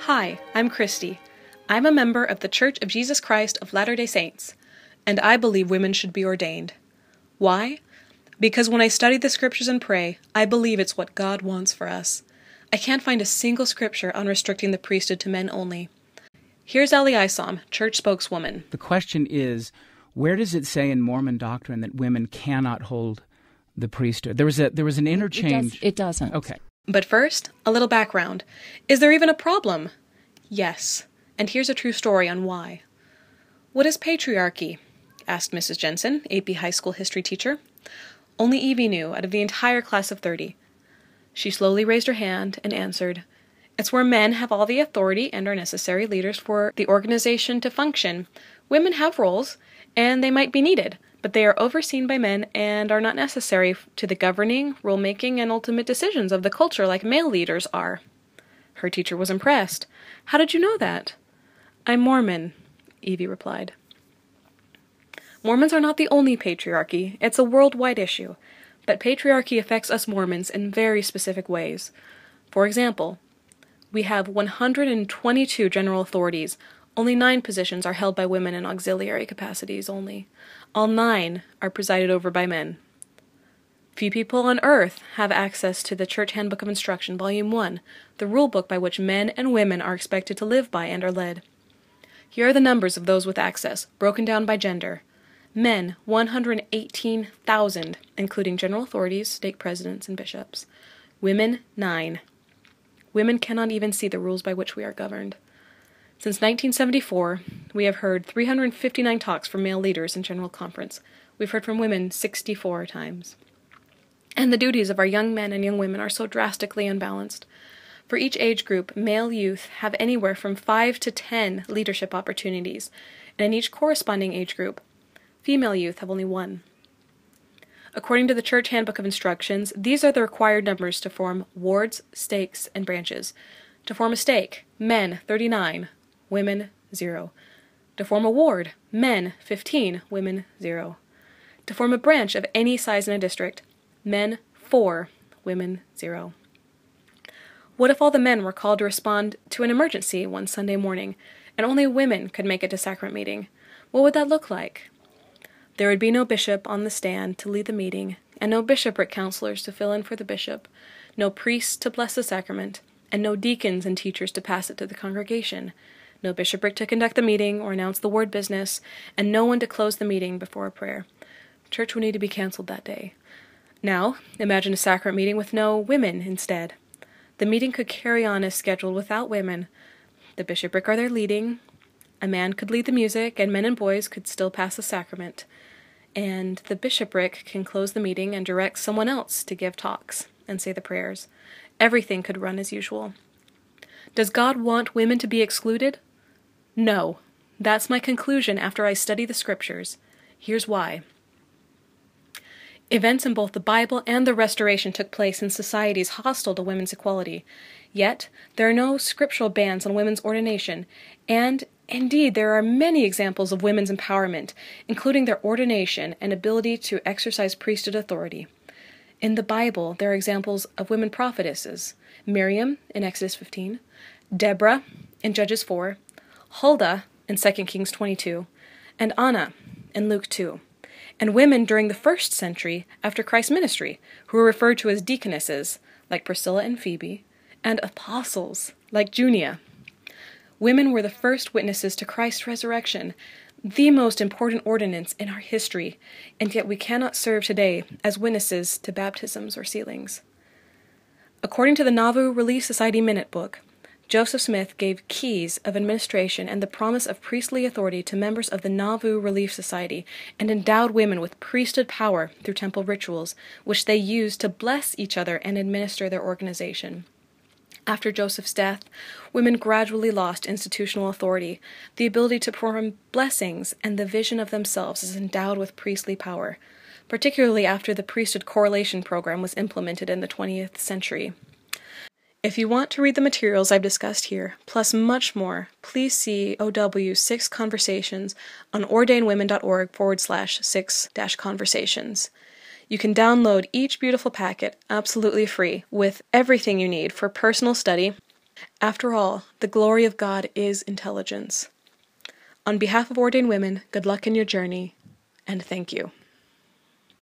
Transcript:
Hi, I'm Christy. I'm a member of the Church of Jesus Christ of Latter-day Saints, and I believe women should be ordained. Why? Because when I study the scriptures and pray, I believe it's what God wants for us. I can't find a single scripture on restricting the priesthood to men only. Here's Ellie Isom, church spokeswoman. The question is, where does it say in Mormon doctrine that women cannot hold the priesthood? There was an interchange. It doesn't. Okay. But first, a little background. Is there even a problem? Yes. And here's a true story on why. What is patriarchy? Asked Mrs. Jensen, AP high school history teacher. Only Evie knew out of the entire class of 30. She slowly raised her hand and answered, "It's where men have all the authority and are necessary leaders for the organization to function. Women have roles, and they might be needed, but they are overseen by men and are not necessary to the governing, rule-making, and ultimate decisions of the culture like male leaders are." Her teacher was impressed. "How did you know that?" "I'm Mormon," Evie replied. Mormons are not the only patriarchy. It's a worldwide issue. But patriarchy affects us Mormons in very specific ways. For example, we have 122 general authorities. Only 9 positions are held by women in auxiliary capacities only. All 9 are presided over by men. Few people on earth have access to the Church Handbook of Instruction, Volume 1, the rule book by which men and women are expected to live by and are led. Here are the numbers of those with access, broken down by gender. Men, 118,000, including general authorities, stake presidents, and bishops. Women, 9. Women cannot even see the rules by which we are governed. Since 1974, we have heard 359 talks from male leaders in General Conference. We've heard from women 64 times. And the duties of our young men and young women are so drastically unbalanced. For each age group, male youth have anywhere from 5 to 10 leadership opportunities, and in each corresponding age group, female youth have only 1. According to the Church Handbook of Instructions, these are the required numbers to form wards, stakes, and branches. To form a stake, men 39, women 0. To form a ward, men 15, women 0. To form a branch of any size in a district, men 4, women 0. What if all the men were called to respond to an emergency one Sunday morning, and only women could make it to sacrament meeting? What would that look like? There would be no bishop on the stand to lead the meeting, and no bishopric counselors to fill in for the bishop, no priests to bless the sacrament, and no deacons and teachers to pass it to the congregation, no bishopric to conduct the meeting or announce the word business, and no one to close the meeting before a prayer. Church would need to be canceled that day. Now, imagine a sacrament meeting with no women instead. The meeting could carry on as scheduled without women. The bishopric are there leading. A man could lead the music, and men and boys could still pass the sacrament. And the bishopric can close the meeting and direct someone else to give talks and say the prayers. Everything could run as usual. Does God want women to be excluded? No. That's my conclusion after I study the scriptures. Here's why. Events in both the Bible and the Restoration took place in societies hostile to women's equality. Yet, there are no scriptural bans on women's ordination, and indeed there are many examples of women's empowerment, including their ordination and ability to exercise priesthood authority. In the Bible, there are examples of women prophetesses: Miriam in Exodus 15, Deborah in Judges 4, Huldah in 2 Kings 22, and Anna in Luke 2. And women during the 1st century after Christ's ministry, who were referred to as deaconesses, like Priscilla and Phoebe, and apostles, like Junia. Women were the first witnesses to Christ's resurrection, the most important ordinance in our history, and yet we cannot serve today as witnesses to baptisms or sealings. According to the Nauvoo Relief Society Minute Book, Joseph Smith gave keys of administration and the promise of priestly authority to members of the Nauvoo Relief Society and endowed women with priesthood power through temple rituals, which they used to bless each other and administer their organization. After Joseph's death, women gradually lost institutional authority, the ability to perform blessings, and the vision of themselves as endowed with priestly power, particularly after the priesthood correlation program was implemented in the 20th century. If you want to read the materials I've discussed here, plus much more, please see OW 6 Conversations on ordainwomen.org/6-conversations. You can download each beautiful packet absolutely free with everything you need for personal study, After all, the glory of God is intelligence. On behalf of Ordain Women, good luck in your journey, and thank you.